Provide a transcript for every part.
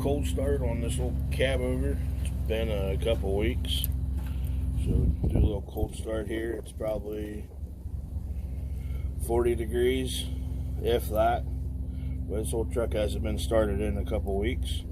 cold start on this little Cabover. It's been a couple weeks, so do a little cold start here. It's probably 40 degrees, if that. But this old truck hasn't been started in a couple weeks,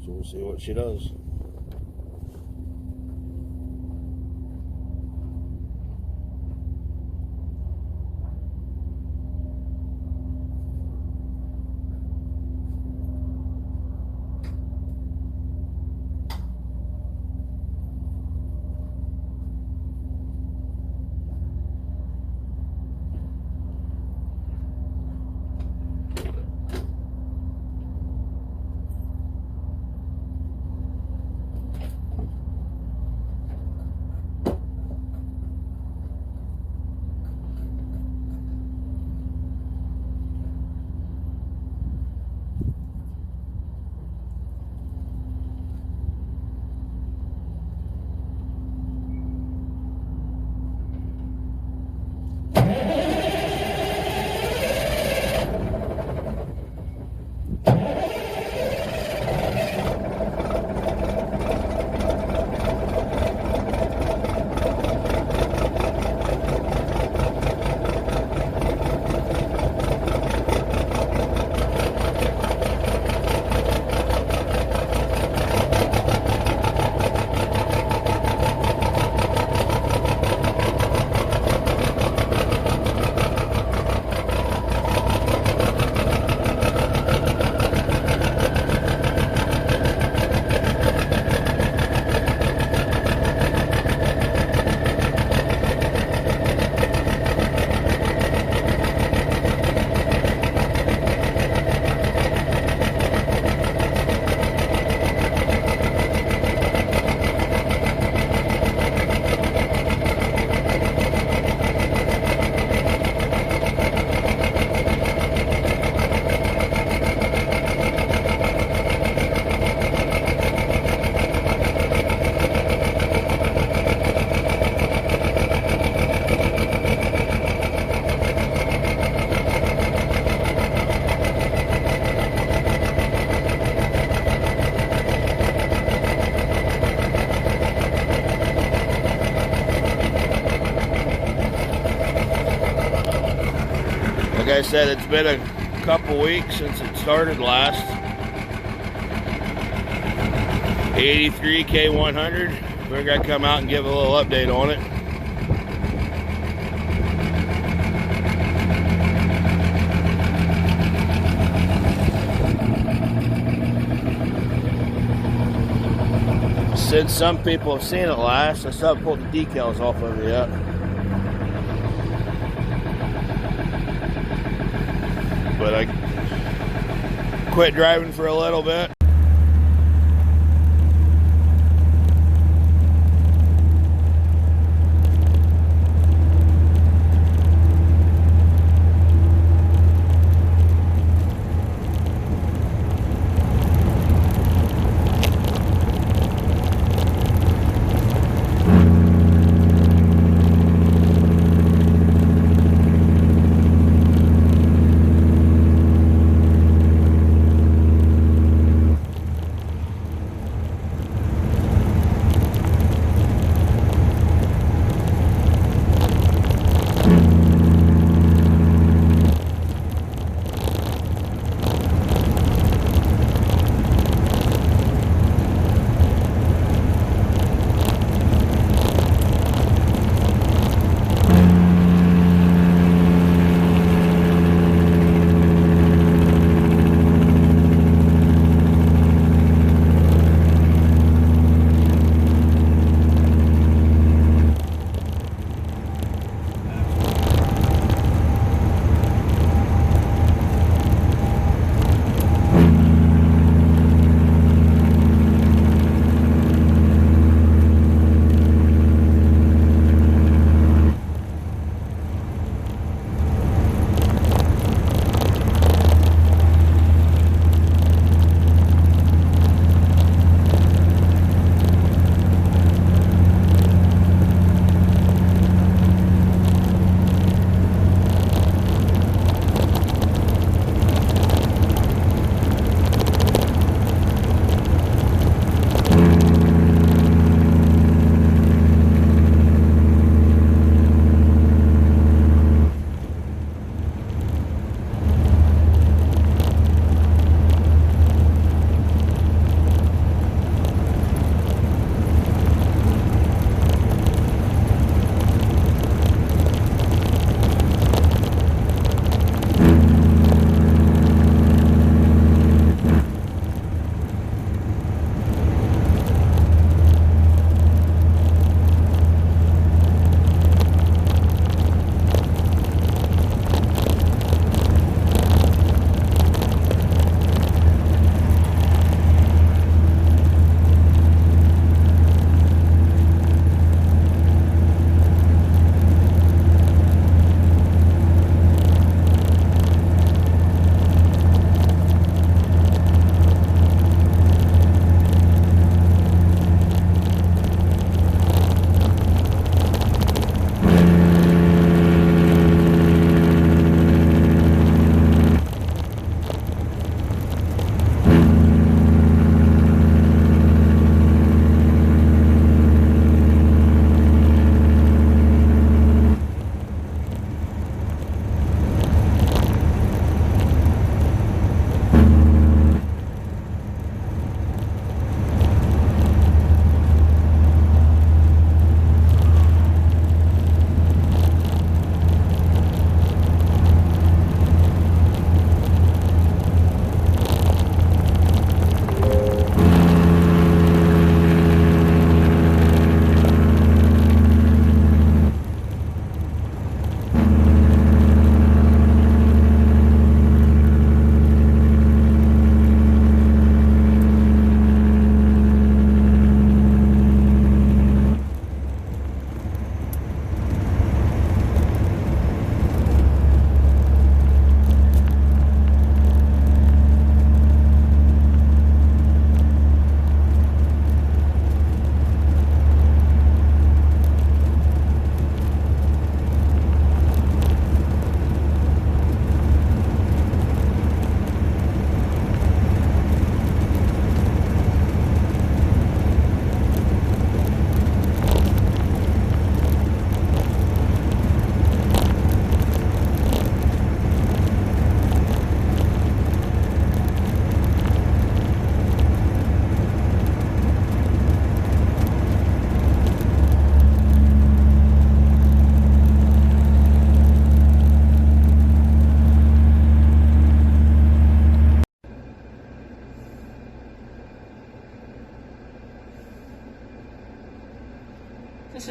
so we'll see what she does. Like I said, it's been a couple weeks since it started last. 83 K100. We're gonna come out and give a little update on it. Since some people have seen it last, I still haven't pulled the decals off of it yet. But I quit driving for a little bit.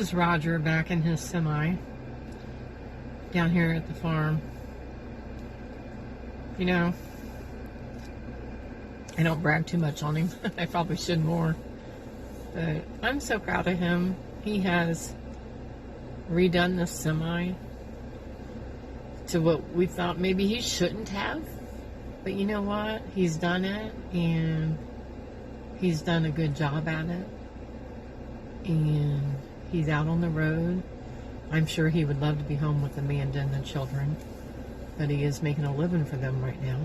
is Roger back in his semi down here at the farm. You know, I don't brag too much on him. I probably should more. But I'm so proud of him. He has redone the semi to what we thought maybe he shouldn't have. But you know what? He's done it, and he's done a good job at it. And he's out on the road. I'm sure he would love to be home with Amanda and the children, but he is making a living for them right now.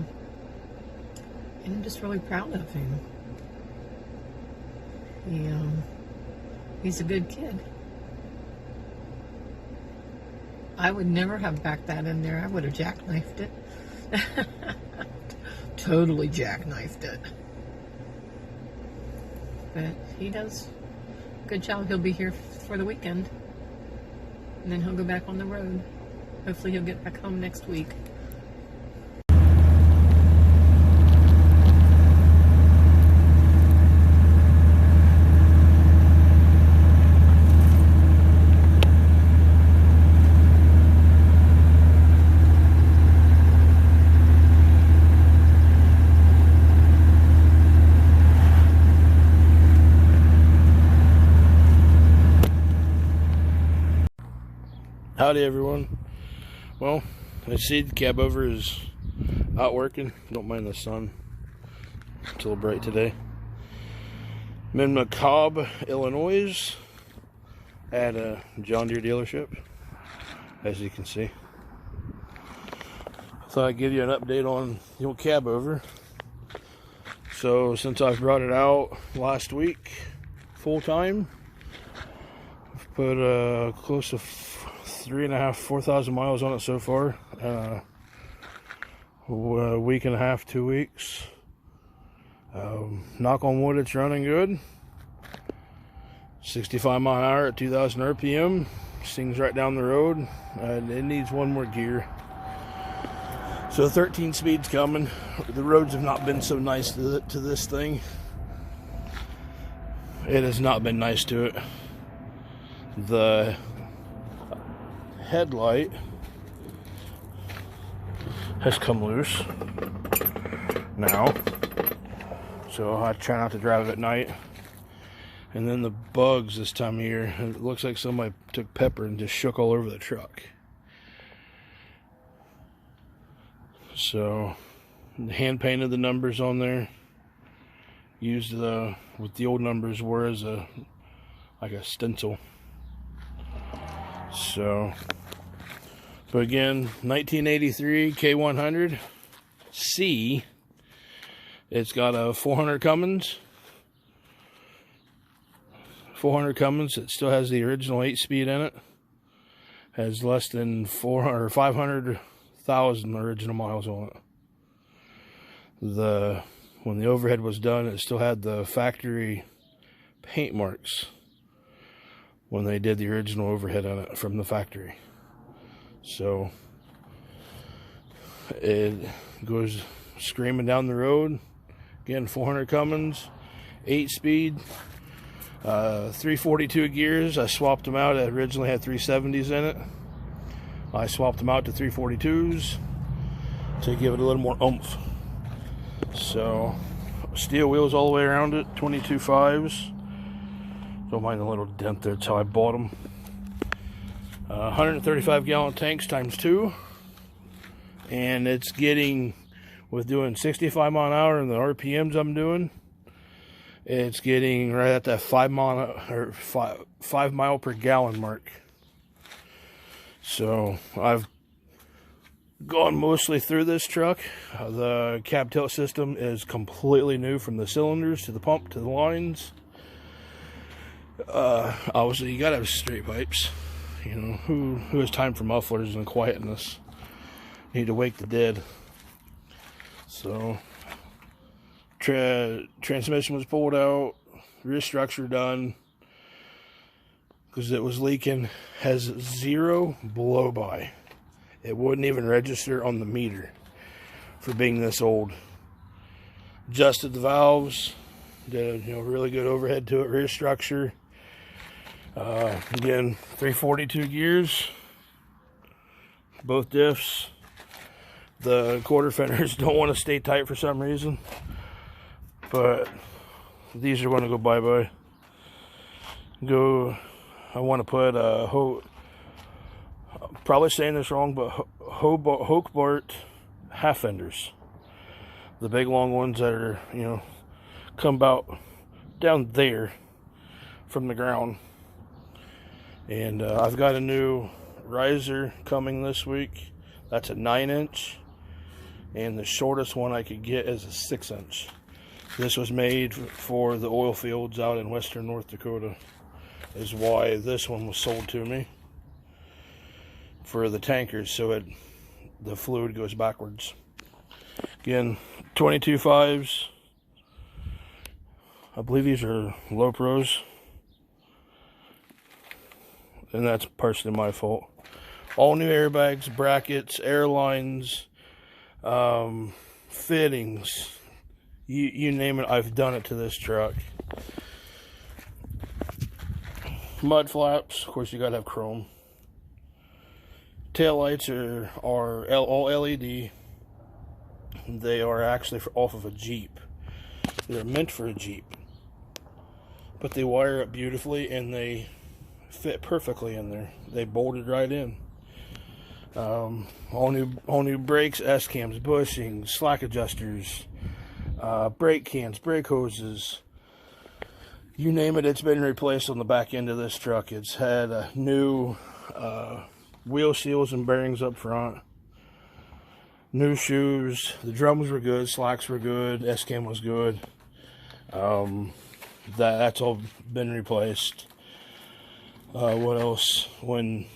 And I'm just really proud of him. He's a good kid. I would never have backed that in there. I would have jackknifed it. Totally jackknifed it. But he does a good job. He'll be here for the weekend. And then he'll go back on the road. Hopefully he'll get back home next week. Howdy everyone. Well, I see the Cabover is out working. Don't mind the sun. It's a little bright today. I'm in McCobb, Illinois at a John Deere dealership, as you can see. Thought I'd give you an update on the old Cabover. So since I brought it out last week full time, I've put close to 4,000 miles on it so far. A week and a half, 2 weeks. Knock on wood, it's running good. 65 mile an hour at 2,000 RPM. Stings right down the road. It needs one more gear. So 13 speed's coming. The roads have not been so nice to this thing. It has not been nice to it. The headlight has come loose now, so I try not to drive at night. And then the bugs this time of year, it looks like somebody took pepper and just shook all over the truck. So hand painted the numbers on there, used what the old numbers were as like a stencil. So, but again, 1983 K100 C. It's got a 400 Cummins. 400 Cummins. It still has the original 8-speed in it. Has less than 500,000 original miles on it. When the overhead was done, it still had the factory paint marks when they did the original overhead on it from the factory. So it goes screaming down the road. Again, 400 Cummins, 8-speed, 342 gears. I swapped them out. I originally had 370s in it. I swapped them out to 342s to give it a little more oomph. So steel wheels all the way around it, 22 5s. Don't mind the little dent there, that's how I bought them. 135 gallon tanks times 2. And it's getting, with doing 65 mile an hour and the RPMs I'm doing, it's getting right at that 5 mile per gallon mark. So I've gone mostly through this truck. The cab tilt system is completely new, from the cylinders to the pump to the lines. Obviously you gotta have straight pipes. You know, who has time for mufflers and quietness? You need to wake the dead. So transmission was pulled out, rear structure done because it was leaking. Has 0 blow by. It wouldn't even register on the meter for being this old. Adjusted the valves, did a really good overhead to it, rear structure. Again, 342 gears, both diffs. The quarter fenders don't want to stay tight for some reason, but these are going to go bye-bye. I want to put probably saying this wrong, but Hobart half fenders. The big long ones that are, you know, come about down there from the ground. And I've got a new riser coming this week. That's a 9-inch. And the shortest one I could get is a 6-inch. This was made for the oil fields out in western North Dakota, is why this one was sold to me, for the tankers, so the fluid goes backwards. Again, 22.5s. I believe these are low pros, and that's partially my fault. All new airbags, brackets, airlines, fittings, you name it, I've done it to this truck. Mud flaps, of course you gotta have chrome. Tail lights are all LED. They are actually off of a Jeep. They're meant for a Jeep, but they wire up beautifully and they fit perfectly in there. They bolted right in. All new brakes, S-cams, bushings, slack adjusters, brake cans, brake hoses. You name it, it's been replaced on the back end of this truck. It's had new wheel seals and bearings up front, new shoes. The drums were good, slacks were good, S-cam was good. That's all been replaced. What else? When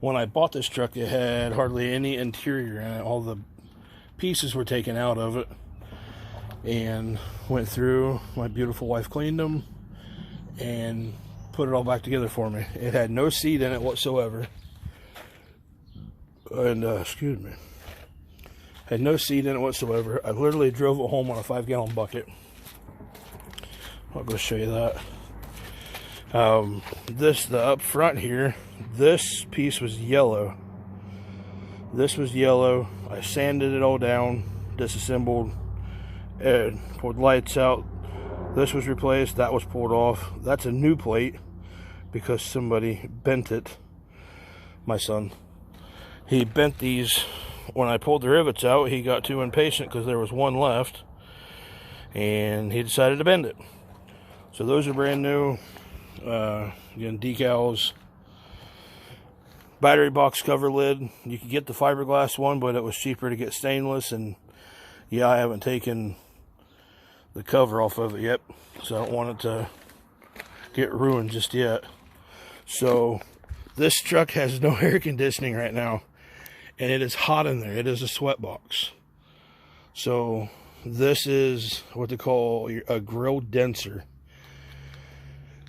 I bought this truck, it had hardly any interior in it. All the pieces were taken out of it, and went through. My beautiful wife cleaned them and put it all back together for me. It had no seat in it whatsoever, and excuse me, had no seat in it whatsoever. I literally drove it home on a 5-gallon bucket. I'll go show you that. The up front here, this piece was yellow. This was yellow. I sanded it all down, disassembled, and pulled lights out. This was replaced, that was pulled off. That's a new plate because somebody bent it. My son. He bent these. When I pulled the rivets out, he got too impatient because there was one left, and he decided to bend it. So those are brand new. Again, decals, battery box cover lid. You could get the fiberglass one, but it was cheaper to get stainless. And yeah, I haven't taken the cover off of it yet, so I don't want it to get ruined just yet. So this truck has no air conditioning right now, and it is hot in there. It is a sweat box. So this is what they call a grill denser.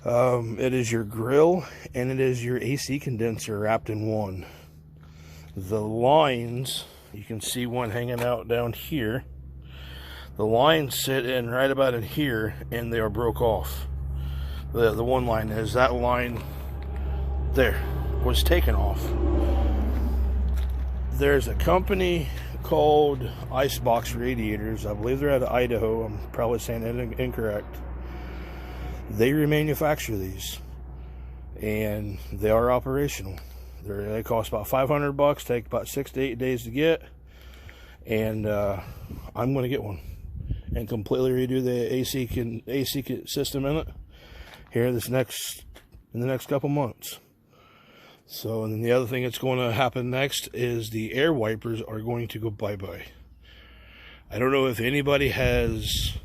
It is your grill and it is your AC condenser wrapped in one. The lines, you can see one hanging out down here. The lines sit in right about in here, and they are broke off. The one line is, that line there was taken off. There's a company called Icebox Radiators. I believe they're out of Idaho. I'm probably saying it incorrect. They remanufacture these, and they are operational. They cost about $500, take about 6 to 8 days to get, and I'm going to get one and completely redo the AC system in it here in the next couple months. So, and then the other thing that's going to happen next is the air wipers are going to go bye-bye. I don't know if anybody has,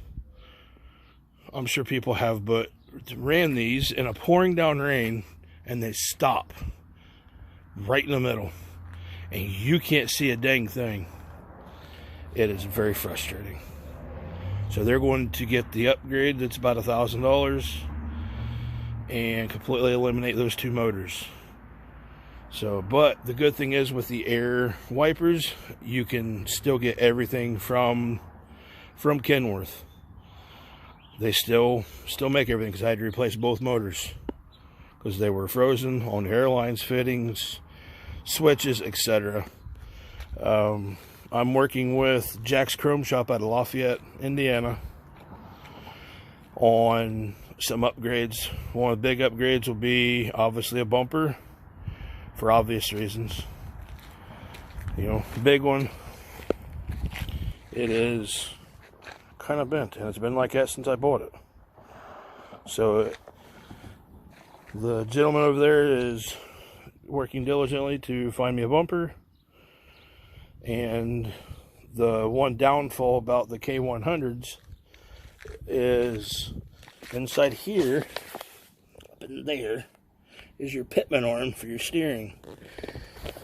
I'm sure people have, but ran these in a pouring down rain, and they stop right in the middle, and you can't see a dang thing. It is very frustrating. So they're going to get the upgrade that's about $1,000 and completely eliminate those two motors. So, but the good thing is with the air wipers, you can still get everything from Kenworth. They still make everything, because I had to replace both motors because they were frozen on airlines, fittings, switches, etc. I'm working with Jack's Chrome Shop out of Lafayette, Indiana, on some upgrades. One of the big upgrades will be obviously a bumper, for obvious reasons. You know, big one. It is kind of bent, and it's been like that since I bought it. So the gentleman over there is working diligently to find me a bumper. And the one downfall about the K100s is inside here, up in there, is your pitman arm for your steering.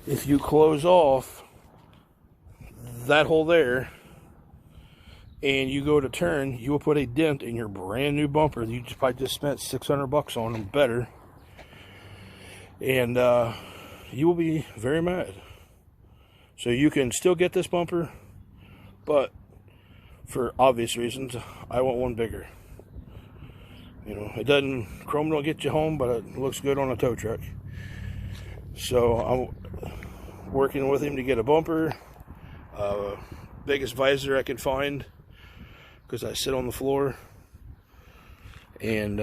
If you close off that hole there and you go to turn, you will put a dent in your brand new bumper that you probably just spent $600 on, and better, and you will be very mad. So you can still get this bumper, but for obvious reasons, I want one bigger. You know, it doesn't, chrome don't get you home, but it looks good on a tow truck. So I'm working with him to get a bumper, biggest visor I could find, because I sit on the floor, and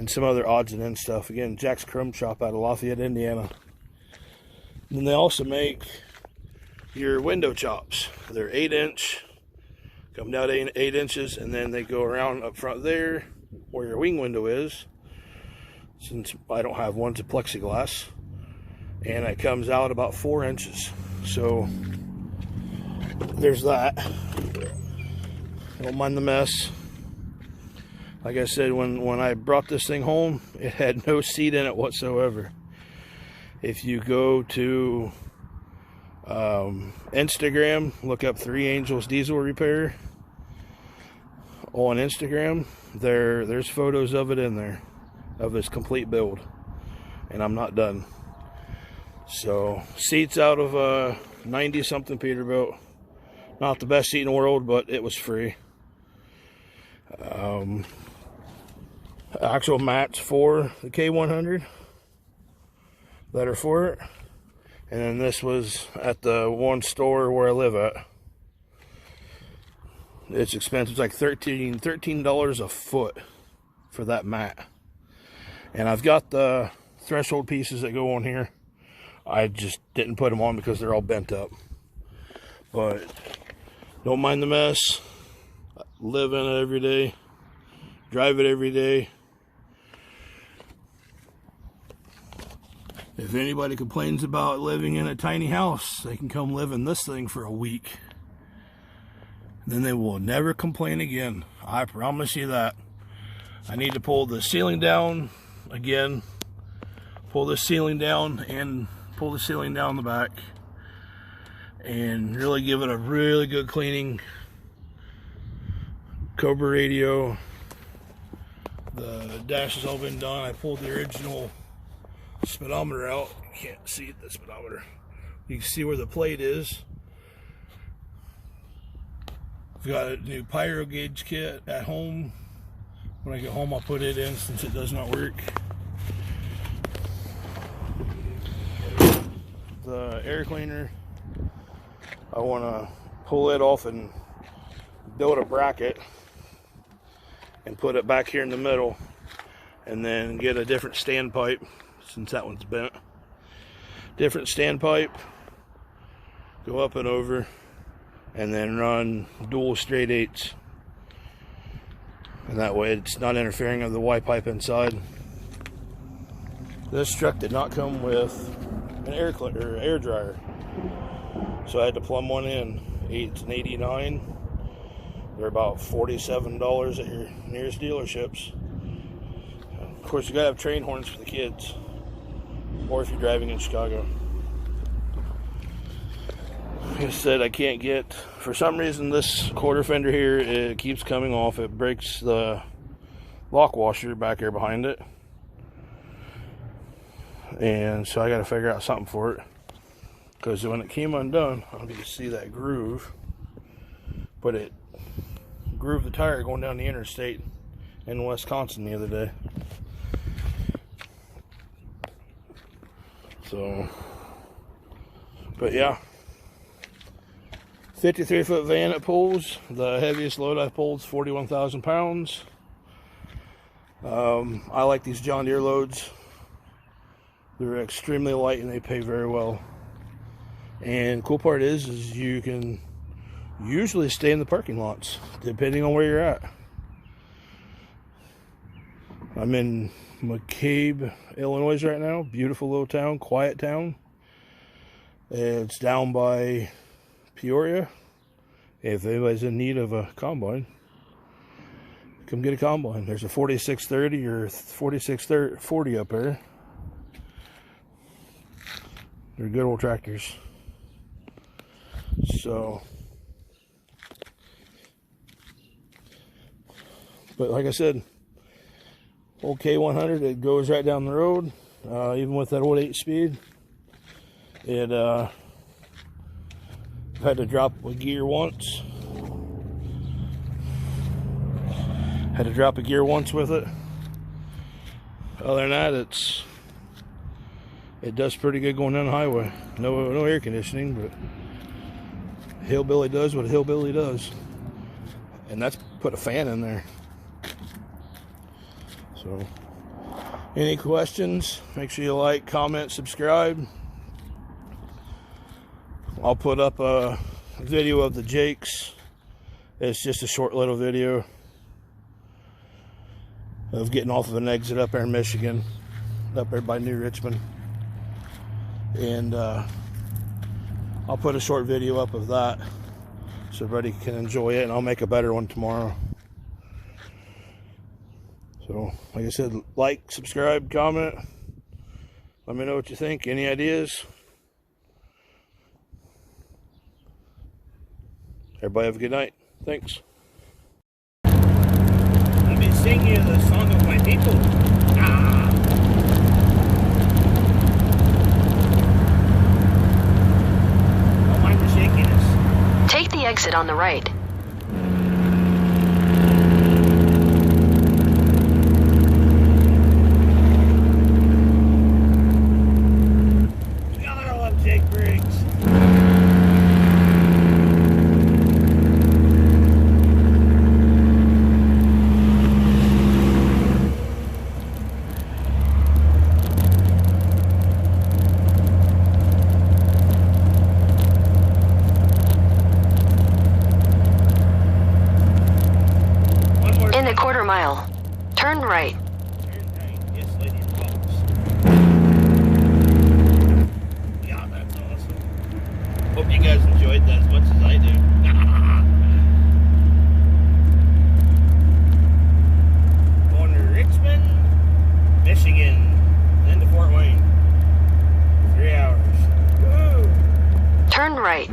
some other odds and ends stuff. Again, Jack's Chrome Shop out of Lafayette, Indiana. And they also make your window chops. They're 8-inch, come down 8 inches, and then they go around up front there where your wing window is. Since I don't have one, it's a plexiglass, and it comes out about 4 inches. So there's that. I don't mind the mess. Like I said, when I brought this thing home, it had no seat in it whatsoever. If you go to Instagram, look up 3 Angels Diesel Repair on Instagram, there's photos of it in there, of its complete build, and I'm not done. So, seats out of a 90 something Peterbilt. Not the best seat in the world, but it was free. Actual mats for the K100 that are for it, and then this was at the one store where I live at. It's expensive. It's like $13 a foot for that mat, and I've got the threshold pieces that go on here. I just didn't put them on because they're all bent up, but don't mind the mess. I live in it every day, drive it every day. If anybody complains about living in a tiny house, they can come live in this thing for a week. Then they will never complain again. I promise you that. I need to pull the ceiling down again. Pull the ceiling down and pull the ceiling down the back. And really give it a really good cleaning. Cobra radio. The dash has all been done. I pulled the original speedometer out. You can't see the speedometer. You can see where the plate is. I've got a new pyro gauge kit at home. When I get home, I'll put it in since it does not work. The air cleaner, I want to pull it off and build a bracket and put it back here in the middle, and then get a different standpipe since that one's bent. Different standpipe, go up and over, and then run dual straight 8s, and that way it's not interfering with the Y pipe inside. This truck did not come with an air dryer, so I had to plumb one in. It's an 89. They're about $47 at your nearest dealerships. Of course, you gotta have train horns for the kids, or if you're driving in Chicago. Like I said, I can't get, for some reason, this quarter fender here, it keeps coming off. It breaks the lock washer back here behind it, and so I got to figure out something for it, because when it came undone, I don't know if you can see that groove, but it grooved the tire going down the interstate in Wisconsin the other day. So, but yeah, 53-foot van it pulls. The heaviest load I've pulled is 41,000 pounds. I like these John Deere loads. They're extremely light and they pay very well. And cool part is you can usually stay in the parking lots depending on where you're at. I'm in McCabe, Illinois right now. Beautiful little town, quiet town. It's down by Peoria. If anybody's in need of a combine, come get a combine. There's a 4630 or 4640 up there. They're good old tractors. So, but like I said, old K100, it goes right down the road. Even with that old 8-speed, it had to drop a gear once. Had to drop a gear once with it. Other than that, it does pretty good going down the highway. No air conditioning, but hillbilly does what a hillbilly does, and that's put a fan in there. So, any questions? Make sure you like, comment, subscribe. I'll put up a video of the Jakes. It's just a short little video of getting off of an exit up there in Michigan, up there by New Richmond. And I'll put a short video up of that so everybody can enjoy it, and I'll make a better one tomorrow. So, like I said, like, subscribe, comment. Let me know what you think. Any ideas? Everybody have a good night. Thanks. Let me sing you the song of my people. Don't mind the shakiness. Take the exit on the right. God, I love Jake Briggs. In a quarter mile, turn right. Yes, lady and folks. Yeah, that's awesome. Hope you guys enjoyed that as much as I do. Going to Richmond, Michigan, then to Fort Wayne. 3 hours. Woo! Turn right.